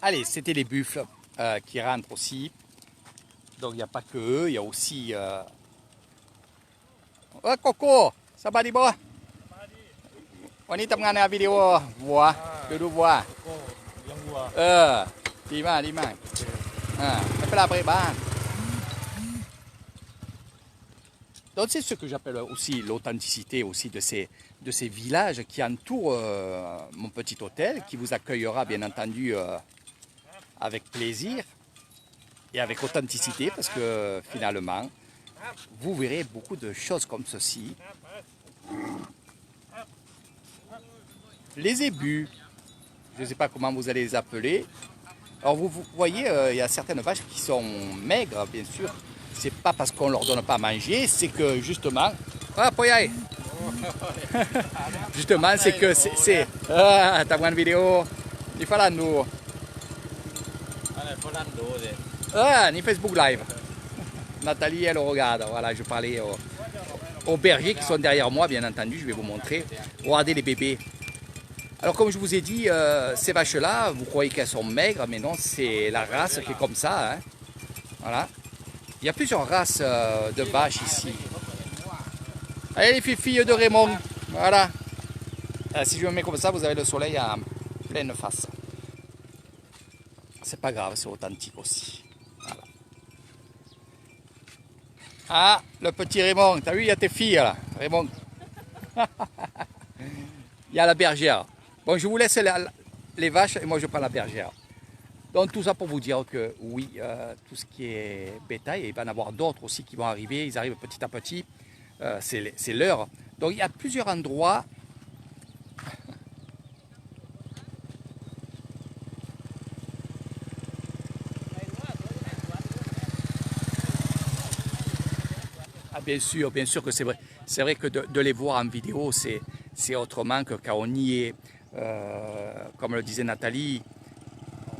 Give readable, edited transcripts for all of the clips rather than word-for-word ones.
Allez, c'était les buffles qui rentrent aussi. Donc il n'y a pas que eux, il y a aussi... Oh, Coco, ça va di bawah? วันนี้ทำงานในวิดีโอวัวดูวัว ก็เลี้ยงวัว ดีมากดีมากไม่เป็นไรไปบ้าน Donc c'est ce que j'appelle aussi l'authenticité aussi de ces villages qui entourent mon petit hôtel, qui vous accueillera bien entendu avec plaisir et avec authenticité, parce que finalement, vous verrez beaucoup de choses comme ceci. Les ébus, je ne sais pas comment vous allez les appeler. Alors vous voyez, il y a certaines vaches qui sont maigres, bien sûr. C'est pas parce qu'on leur donne pas à manger, c'est que justement... Ah, Poyai. Justement, c'est que c'est... Ah, t'as une vidéo. Ni falando. Ah, ni Facebook Live. Nathalie, elle regarde. Voilà, je parlais aux bergers qui sont derrière moi, bien entendu. Je vais vous montrer. Regardez les bébés. Alors, comme je vous ai dit, ces vaches-là, vous croyez qu'elles sont maigres, mais non, c'est la race qui est comme ça. Hein. Voilà. Il y a plusieurs races de vaches ici. Allez les filles de Raymond, voilà. Si je me mets comme ça, vous avez le soleil en pleine face. C'est pas grave, c'est authentique aussi. Voilà. Ah, le petit Raymond, t'as vu, il y a tes filles là, Raymond. Il y a la bergère. Bon, je vous laisse les vaches et moi je prends la bergère. Donc tout ça pour vous dire que oui, tout ce qui est bétail, il va y en avoir d'autres aussi qui vont arriver, ils arrivent petit à petit, c'est l'heure. Donc il y a plusieurs endroits. Ah, bien sûr que c'est vrai. C'est vrai que de les voir en vidéo, c'est autrement que quand on y est. Comme le disait Nathalie,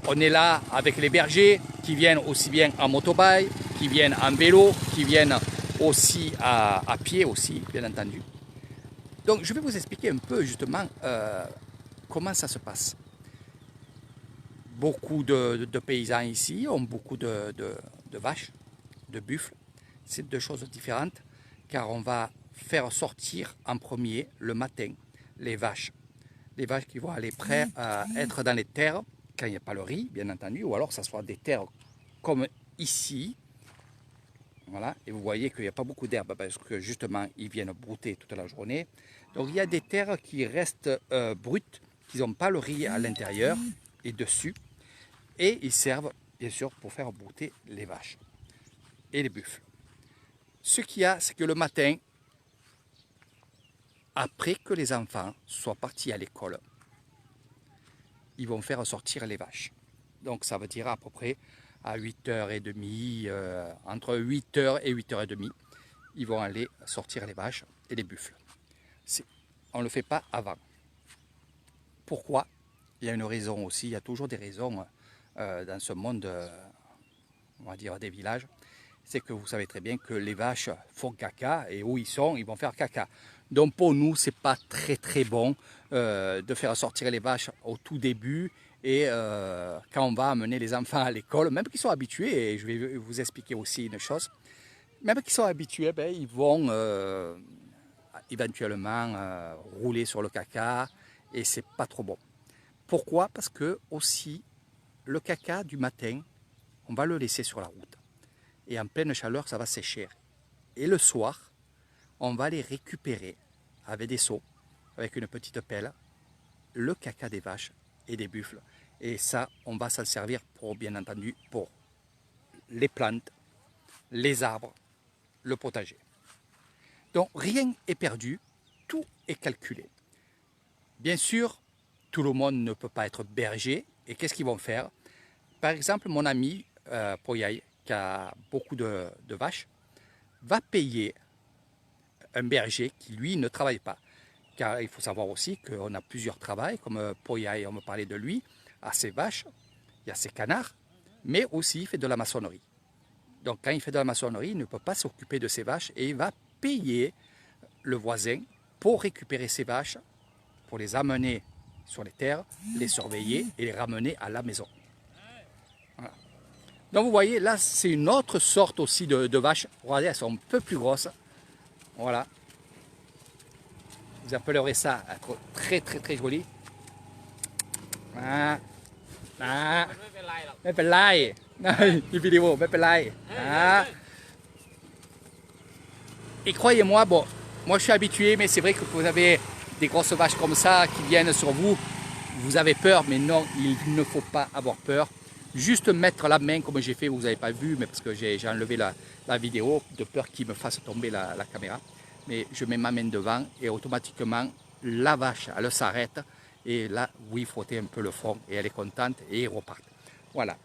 on est là avec les bergers qui viennent aussi bien en motobike, qui viennent en vélo, qui viennent aussi à pied aussi, bien entendu. Donc je vais vous expliquer un peu justement comment ça se passe. Beaucoup de paysans ici ont beaucoup de vaches, de buffles. C'est deux choses différentes car on va faire sortir en premier le matin les vaches. Les vaches qui vont aller près à être dans les terres quand il n'y a pas le riz, bien entendu, ou alors ça soit des terres comme ici. Voilà, et vous voyez qu'il n'y a pas beaucoup d'herbe parce que justement ils viennent brouter toute la journée. Donc il y a des terres qui restent brutes, qui n'ont pas le riz à l'intérieur et dessus, et ils servent bien sûr pour faire brouter les vaches et les buffles. Ce qu'il y a, c'est que le matin, après que les enfants soient partis à l'école, ils vont faire sortir les vaches. Donc ça veut dire à peu près à 8h30, entre 8h et 8h30, ils vont aller sortir les vaches et les buffles. On ne le fait pas avant. Pourquoi? Il y a une raison aussi, il y a toujours des raisons dans ce monde, on va dire, des villages. C'est que vous savez très bien que les vaches font caca et où ils sont, ils vont faire caca. Donc pour nous, c'est pas très bon de faire sortir les vaches au tout début et quand on va amener les enfants à l'école, même qu'ils sont habitués, et je vais vous expliquer aussi une chose, même qu'ils sont habitués, ben, ils vont éventuellement rouler sur le caca et c'est pas trop bon. Pourquoi? Parce que aussi le caca du matin, on va le laisser sur la route. Et en pleine chaleur, ça va sécher. Et le soir, on va les récupérer avec des seaux, avec une petite pelle, le caca des vaches et des buffles. Et ça, on va s'en servir pour, bien entendu, pour les plantes, les arbres, le potager. Donc rien n'est perdu, tout est calculé. Bien sûr, tout le monde ne peut pas être berger. Et qu'est-ce qu'ils vont faire? Par exemple, mon ami Poyai, qui a beaucoup de vaches, va payer un berger qui, lui, ne travaille pas. Car il faut savoir aussi qu'on a plusieurs travails, comme Poyai, on me parlait de lui, à ses vaches, il y a ses canards, mais aussi il fait de la maçonnerie. Donc quand il fait de la maçonnerie, il ne peut pas s'occuper de ses vaches et il va payer le voisin pour récupérer ses vaches, pour les amener sur les terres, les surveiller et les ramener à la maison. Donc vous voyez, là c'est une autre sorte aussi de vaches. Regardez, elles sont un peu plus grosses. Voilà. Vous appellerez ça être très très très joli. Ah, ah,ไม่เป็นไรมีวิดีโอไม่เป็นไร Ah. Et croyez-moi, bon, moi je suis habitué, mais c'est vrai que vous avez des grosses vaches comme ça qui viennent sur vous, vous avez peur, mais non, il ne faut pas avoir peur. Juste mettre la main comme j'ai fait, vous n'avez pas vu, mais parce que j'ai enlevé la vidéo, de peur qu'il me fasse tomber la caméra. Mais je mets ma main devant et automatiquement la vache, elle s'arrête. Et là, oui, frotter un peu le fond et elle est contente et elle repart. Voilà.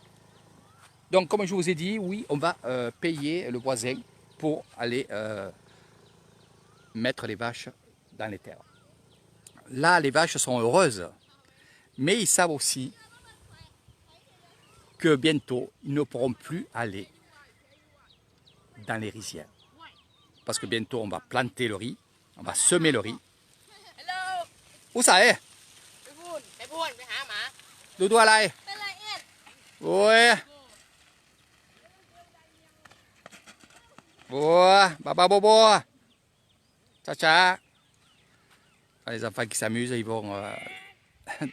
Donc, comme je vous ai dit, oui, on va payer le voisin pour aller mettre les vaches dans les terres. Là, les vaches sont heureuses, mais ils savent aussi que bientôt, ils ne pourront plus aller dans les rizières. Parce que bientôt, on va planter le riz, on va semer le riz. Où ça est? ไปพูนไปหาหมา ดูอะไร เป็นไรเอ็ด โอ้ยบัวบาโบChacha. Les enfants qui s'amusent, ils vont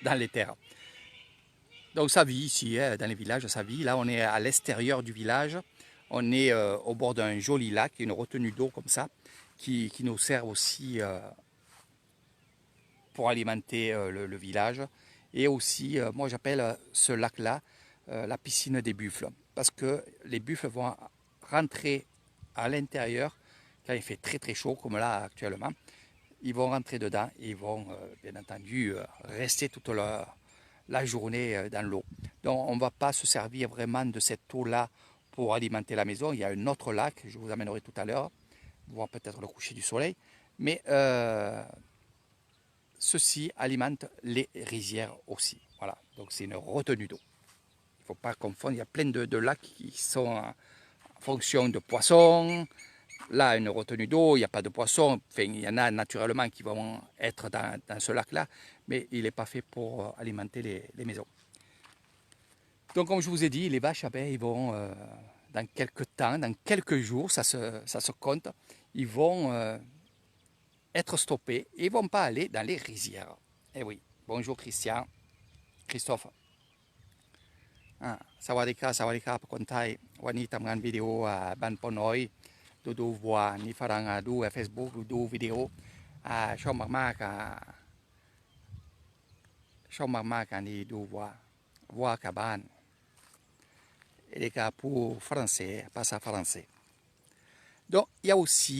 dans les terres. Donc ça vit ici, hein, dans les villages, ça vit. Là, on est à l'extérieur du village. On est au bord d'un joli lac, une retenue d'eau comme ça, qui nous sert aussi pour alimenter le village. Et aussi, moi j'appelle ce lac-là la piscine des buffles. Parce que les buffles vont rentrer à l'intérieur quand il fait très très chaud, comme là actuellement. Ils vont rentrer dedans et ils vont bien entendu rester toute la journée dans l'eau. Donc on ne va pas se servir vraiment de cette eau-là pour alimenter la maison. Il y a un autre lac, je vous amènerai tout à l'heure, voir peut-être le coucher du soleil. Mais ceci alimente les rizières aussi. Voilà, donc c'est une retenue d'eau. Il ne faut pas confondre, il y a plein de lacs qui sont en fonction de poissons. Là, une retenue d'eau, il n'y a pas de poissons. Enfin, il y en a naturellement qui vont être dans ce lac-là, mais il n'est pas fait pour alimenter les maisons. Donc, comme je vous ai dit, les vaches, ils vont, dans quelques temps, dans quelques jours, ça se compte, ils vont être stoppés et ils ne vont pas aller dans les rizières. Eh oui, bonjour Christian, Christophe. สวัสดีครับคนไทยวันนี้ทำงานวิดีโอบ้านปอน้อยดูวัวนี่ฝรั่งดูเฟซบุ๊กดูวิดีโอชอบมากๆนี่ดูวัวกับบ้านet les gars pour français pas ça français. Donc il y a aussi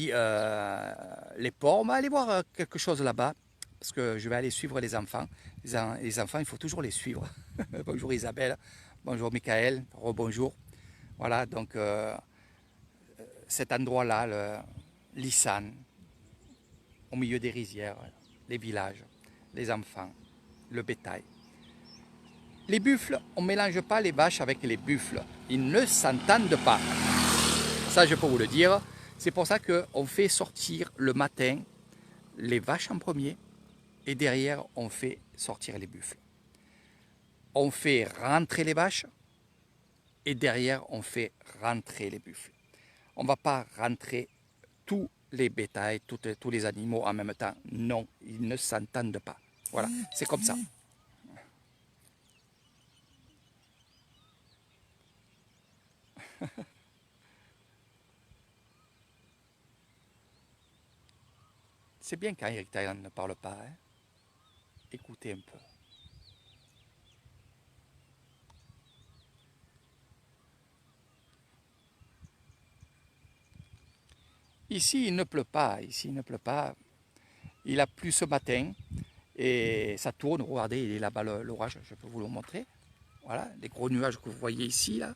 les porcs. On va aller voir quelque chose là-bas parce que je vais aller suivre les enfants. Les enfants, il faut toujours les suivre. Bonjour Isabelle. Bonjour Michael, rebonjour. Voilà, donc cet endroit-là, l'Issan, au milieu des rizières, les villages, les enfants, le bétail. Les buffles, on ne mélange pas les vaches avec les buffles. Ils ne s'entendent pas. Ça, je peux vous le dire. C'est pour ça qu'on fait sortir le matin les vaches en premier et derrière, on fait sortir les buffles. On fait rentrer les vaches et derrière on fait rentrer les buffles. On ne va pas rentrer tous les bétails, tous les animaux en même temps. Non, ils ne s'entendent pas. Voilà, c'est comme ça. C'est bien quand Eric Taylor ne parle pas. Hein. Écoutez un peu. Ici, il ne pleut pas. Il a plu ce matin et ça tourne. Regardez, il est là-bas l'orage. Je peux vous le montrer. Voilà, les gros nuages que vous voyez ici, là.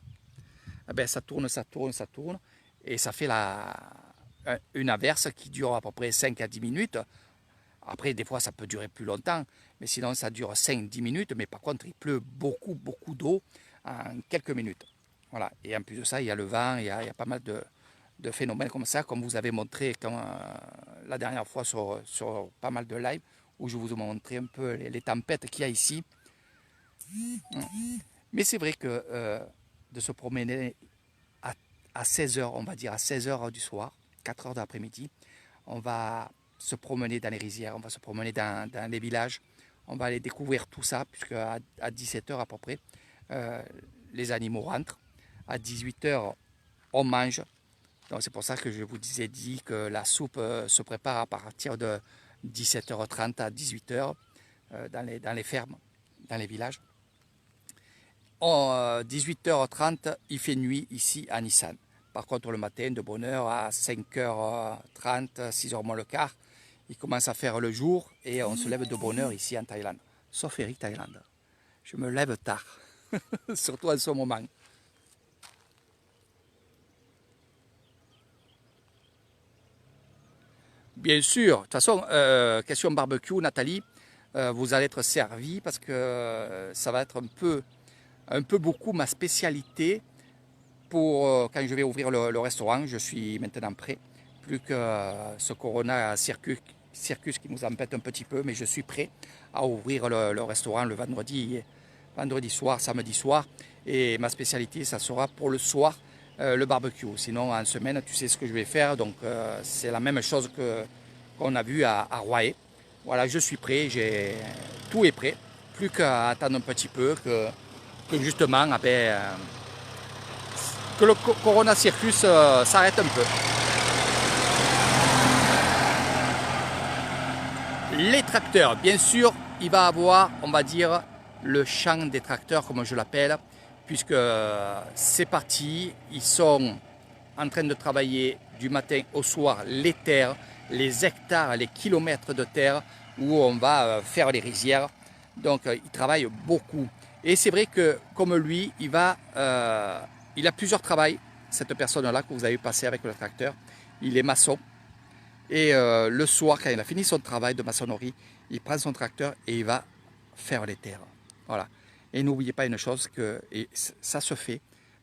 Eh ben, ça tourne. Et ça fait une averse qui dure à peu près 5 à 10 minutes. Après, des fois, ça peut durer plus longtemps. Mais sinon, ça dure 5-10 minutes. Mais par contre, il pleut beaucoup d'eau en quelques minutes. Voilà. Et en plus de ça, il y a le vent, il y a pas mal de phénomènes comme ça, comme vous avez montré la dernière fois sur pas mal de live, où je vous ai montré un peu les tempêtes qu'il y a ici. Mais c'est vrai que de se promener à 16 h, on va dire à 16 h du soir, 4 h de l'après-midi. On va se promener dans les rizières, on va se promener dans les villages. On va aller découvrir tout ça, puisque à 17 h à peu près, les animaux rentrent. À 18 h, on mange. Donc c'est pour ça que je vous dit que la soupe se prépare à partir de 17h30 à 18 h dans les fermes, dans les villages. 18h30, il fait nuit ici à Nissan. Par contre, le matin, de bonne heure, à 5h30, 6h moins le quart, il commence à faire le jour et on se lève de bonne heure ici en Thaïlande. Sauf Eric Thaïlande. Je me lève tard, surtout en ce moment. Bien sûr, de toute façon, question barbecue, Nathalie, vous allez être servi parce que ça va être un peu beaucoup ma spécialité pour quand je vais ouvrir le restaurant. Je suis maintenant prêt, plus que ce Corona circus qui nous embête un petit peu, mais je suis prêt à ouvrir le restaurant le vendredi soir, samedi soir, et ma spécialité ça sera pour le soir le barbecue. Sinon en semaine tu sais ce que je vais faire, donc c'est la même chose qu'on a vu à Roye. Voilà, je suis prêt, tout est prêt, plus qu'à attendre un petit peu que justement que le Corona Circus s'arrête un peu. Les tracteurs, bien sûr, il va avoir, on va dire, le champ des tracteurs, comme je l'appelle, puisque c'est parti, ils sont en train de travailler du matin au soir les terres, les hectares, les kilomètres de terre où on va faire les rizières. Donc ils travaillent beaucoup. Et c'est vrai que comme lui, il a plusieurs travails, cette personne-là que vous avez passé avec le tracteur. Il est maçon. Et le soir, quand il a fini son travail de maçonnerie, il prend son tracteur et il va faire les terres. Voilà. Et n'oubliez pas une chose, et ça se fait,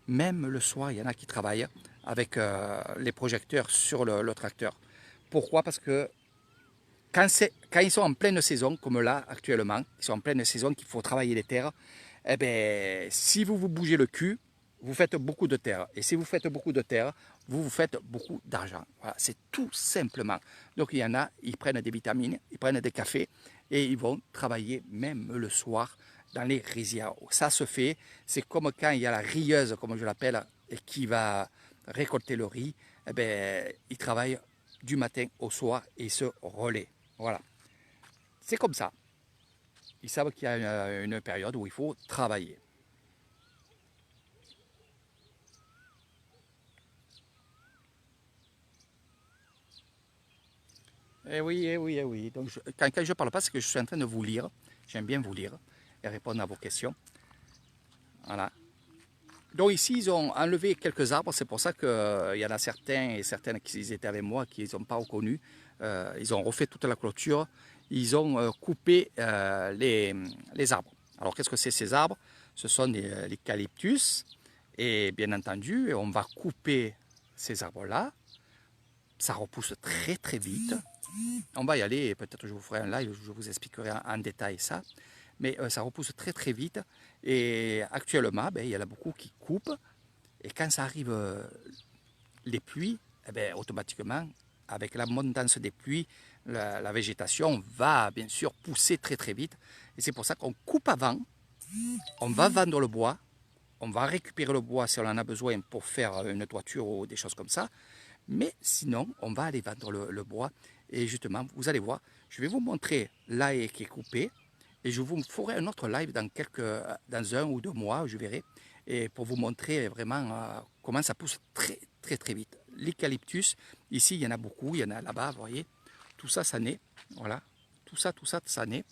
même le soir, il y en a qui travaillent avec les projecteurs sur le tracteur. Pourquoi? Parce que quand ils sont en pleine saison, comme là actuellement, ils sont en pleine saison qu'il faut travailler les terres, eh bien, si vous bougez le cul, vous faites beaucoup de terre. Et si vous faites beaucoup de terre, vous faites beaucoup d'argent. Voilà, c'est tout simplement. Donc il y en a, ils prennent des vitamines, ils prennent des cafés et ils vont travailler même le soir dans les rizières. Ça se fait, c'est comme quand il y a la rieuse, comme je l'appelle, qui va récolter le riz, eh bien, ils travaillent du matin au soir et ils se relaient. Voilà. C'est comme ça. Ils savent qu'il y a une période où il faut travailler. Eh oui, eh oui, eh oui. Donc, quand je ne parle pas, c'est que je suis en train de vous lire. J'aime bien vous lire et répondre à vos questions. Voilà. Donc ici, ils ont enlevé quelques arbres. C'est pour ça qu'il y en a certains et certaines qui étaient avec moi qui n'ont pas reconnu. Ils ont refait toute la clôture. Ils ont coupé les arbres. Alors qu'est-ce que c'est ces arbres? Ce sont l'eucalyptus. Et bien entendu, on va couper ces arbres-là. Ça repousse très très vite. On va y aller, peut-être je vous ferai un live, je vous expliquerai en détail ça. Mais ça repousse très très vite. Et actuellement, il y en a beaucoup qui coupent. Et quand ça arrive, les pluies, automatiquement, avec l'abondance des pluies, la végétation va bien sûr pousser très très vite. Et c'est pour ça qu'on coupe avant, on va vendre le bois, on va récupérer le bois si on en a besoin pour faire une toiture ou des choses comme ça. Mais sinon, on va aller vendre le bois. Et justement, vous allez voir, je vais vous montrer la haie qui est coupée. Et je vous ferai un autre live dans 1 ou 2 mois, je verrai. Et pour vous montrer vraiment comment ça pousse très très très vite. L'eucalyptus, ici il y en a beaucoup, il y en a là-bas, vous voyez. Tout ça, ça naît. Voilà. Tout ça, ça naît.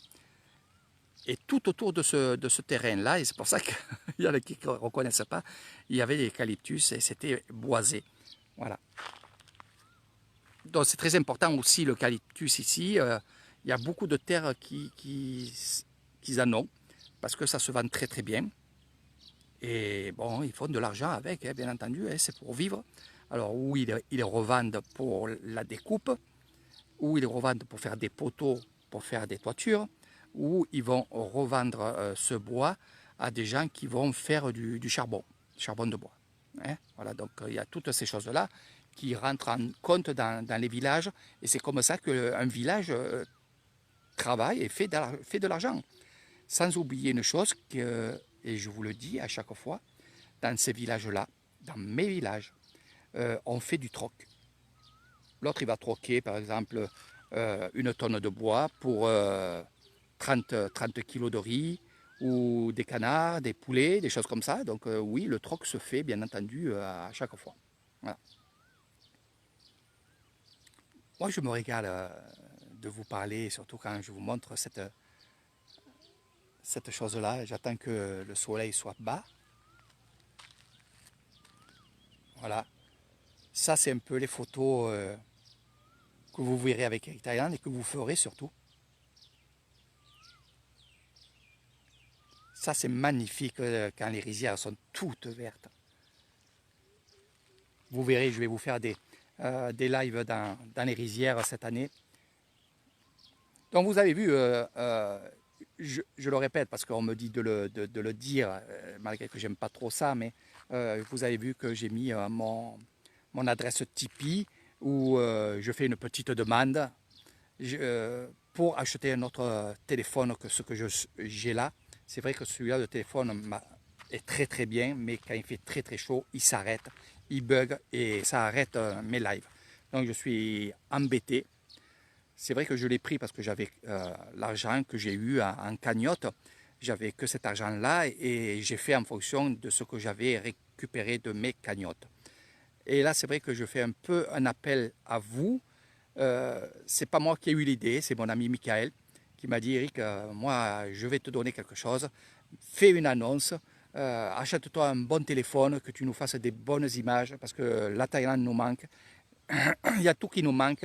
Et tout autour de ce terrain-là, et c'est pour ça qu'il y en a qui ne reconnaissent pas, il y avait l'eucalyptus et c'était boisé. Voilà. Donc c'est très important aussi l'eucalyptus ici. Il y a beaucoup de terres qui en ont parce que ça se vend très très bien. Et bon, ils font de l'argent avec, hein, bien entendu, hein, c'est pour vivre. Alors, ou ils les revendent pour la découpe, ou ils les revendent pour faire des poteaux, pour faire des toitures, ou ils vont revendre ce bois à des gens qui vont faire du charbon. charbon de bois. Hein, voilà, donc il y a toutes ces choses-là qui rentrent en compte dans les villages, et c'est comme ça qu'un village travaille et fait de l'argent. Sans oublier une chose, et je vous le dis à chaque fois, dans ces villages-là, dans mes villages, on fait du troc. L'autre, il va troquer, par exemple, une tonne de bois pour 30 kilos de riz, ou des canards, des poulets, des choses comme ça. Donc oui, le troc se fait, bien entendu, à chaque fois. Voilà. Moi, je me régale de vous parler, surtout quand je vous montre cette chose-là. J'attends que le soleil soit bas. Voilà. Ça, c'est un peu les photos que vous verrez avec Eric Thaïlande et que vous ferez surtout. Ça, c'est magnifique quand les rizières sont toutes vertes. Vous verrez, je vais vous faire des lives dans les rizières cette année. Donc vous avez vu, je le répète parce qu'on me dit de le dire, malgré que j'aime pas trop ça, mais vous avez vu que j'ai mis mon adresse Tipeee où je fais une petite demande pour acheter un autre téléphone que ce que j'ai là. C'est vrai que celui-là, le téléphone est très très bien, mais quand il fait très très chaud, il s'arrête, il bug et ça arrête mes lives. Donc je suis embêté. C'est vrai que je l'ai pris parce que j'avais l'argent que j'ai eu en cagnotte. J'avais que cet argent-là et j'ai fait en fonction de ce que j'avais récupéré de mes cagnottes. Et là, c'est vrai que je fais un peu un appel à vous. C'est pas moi qui ai eu l'idée, c'est mon ami Michael qui m'a dit Eric, moi je vais te donner quelque chose, fais une annonce, achète-toi un bon téléphone, que tu nous fasses des bonnes images parce que la Thaïlande nous manque, il y a tout qui nous manque.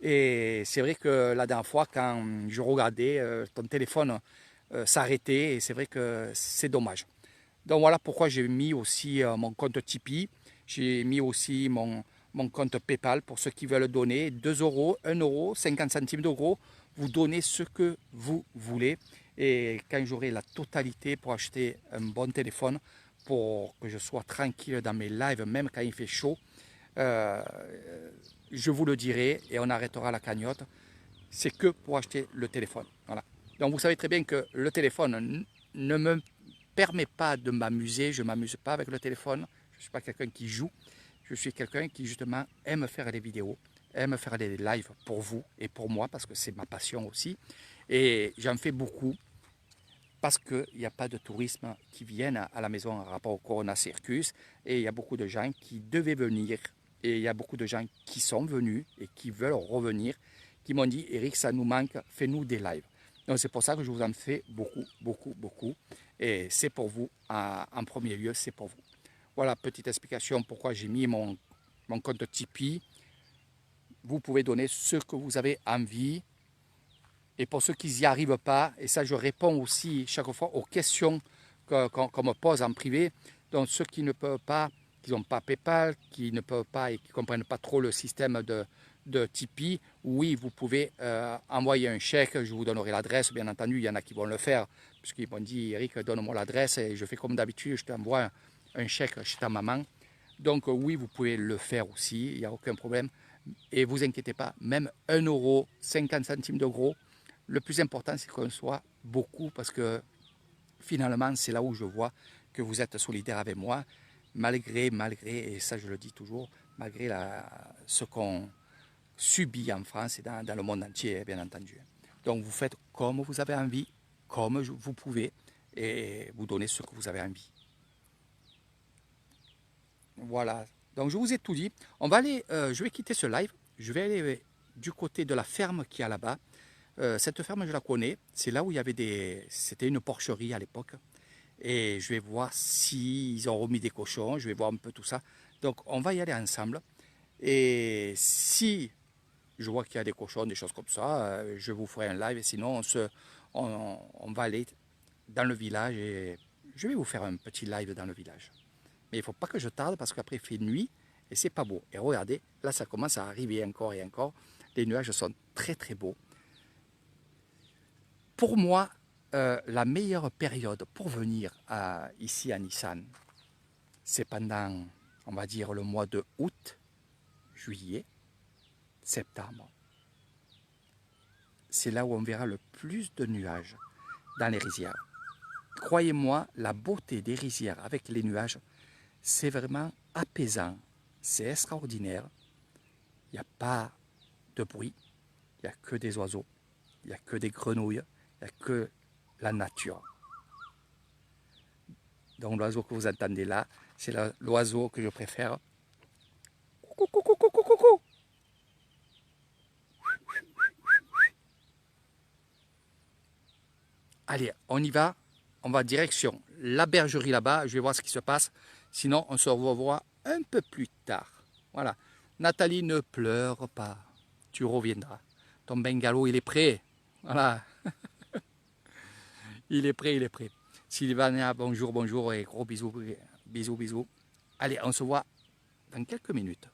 Et c'est vrai que la dernière fois, quand je regardais, ton téléphone s'arrêtait et c'est vrai que c'est dommage. Donc voilà pourquoi j'ai mis aussi mon compte Tipeee, j'ai mis aussi mon compte PayPal pour ceux qui veulent donner 2 euros, 1 euro, 50 centimes d'euros. Vous donnez ce que vous voulez. Et quand j'aurai la totalité pour acheter un bon téléphone, pour que je sois tranquille dans mes lives, même quand il fait chaud, je vous le dirai et on arrêtera la cagnotte. C'est que pour acheter le téléphone. Voilà. Donc vous savez très bien que le téléphone ne me permet pas de m'amuser. Je ne m'amuse pas avec le téléphone. Je ne suis pas quelqu'un qui joue. Je suis quelqu'un qui justement aime faire des vidéos, aime faire des lives pour vous et pour moi parce que c'est ma passion aussi. Et j'en fais beaucoup parce qu'il n'y a pas de tourisme qui viennent à la maison en rapport au Corona Circus. Et il y a beaucoup de gens qui devaient venir. Et il y a beaucoup de gens qui sont venus et qui veulent revenir, qui m'ont dit, Eric, ça nous manque, fais-nous des lives. Donc c'est pour ça que je vous en fais beaucoup, beaucoup, beaucoup. Et c'est pour vous, en premier lieu, c'est pour vous. Voilà, petite explication pourquoi j'ai mis mon compte Tipeee. Vous pouvez donner ce que vous avez envie. Et pour ceux qui n'y arrivent pas, et ça je réponds aussi chaque fois aux questions qu'on me pose en privé, donc ceux qui ne peuvent pas, qui n'ont pas PayPal, qui ne peuvent pas et qui ne comprennent pas trop le système de Tipeee, oui, vous pouvez envoyer un chèque, je vous donnerai l'adresse, bien entendu, il y en a qui vont le faire, puisqu'ils m'ont dit, Eric, donne-moi l'adresse, et je fais comme d'habitude, je t'envoie un chèque chez ta maman. Donc oui, vous pouvez le faire aussi, il n'y a aucun problème. Et vous inquiétez pas, même 1 euro, 50 centimes d'euros, le plus important, c'est qu'on soit beaucoup parce que finalement, c'est là où je vois que vous êtes solidaire avec moi, malgré, et ça je le dis toujours, malgré ce qu'on subit en France et dans le monde entier, bien entendu. Donc vous faites comme vous avez envie, comme vous pouvez, et vous donnez ce que vous avez envie. Voilà, donc je vous ai tout dit. On va aller, je vais quitter ce live, je vais aller du côté de la ferme qui est là-bas. Cette ferme, je la connais. C'est là où il y avait c'était une porcherie à l'époque. Et je vais voir s'ils ont remis des cochons. Je vais voir un peu tout ça. Donc, on va y aller ensemble. Et si je vois qu'il y a des cochons, des choses comme ça, je vous ferai un live. Et sinon, on va aller dans le village et je vais vous faire un petit live dans le village. Mais il ne faut pas que je tarde parce qu'après, il fait nuit et c'est pas beau. Et regardez, là, ça commence à arriver encore et encore. Les nuages sont très, très beaux. Pour moi, la meilleure période pour venir ici à Nissan, c'est pendant, on va dire, le mois de août, juillet, septembre. C'est là où on verra le plus de nuages dans les rizières. Croyez-moi, la beauté des rizières avec les nuages, c'est vraiment apaisant. C'est extraordinaire. Il n'y a pas de bruit, il n'y a que des oiseaux, il n'y a que des grenouilles, il n'y a que la nature. Donc l'oiseau que vous entendez là, c'est l'oiseau que je préfère. Coucou, coucou, coucou, coucou. Allez, on y va. On va direction la bergerie là-bas. Je vais voir ce qui se passe. Sinon, on se revoit un peu plus tard. Voilà. Nathalie, ne pleure pas. Tu reviendras. Ton bungalow, il est prêt. Voilà. Il est prêt, il est prêt. Sylvania, bonjour, bonjour et gros bisous, bisous, bisous. Allez, on se voit dans quelques minutes.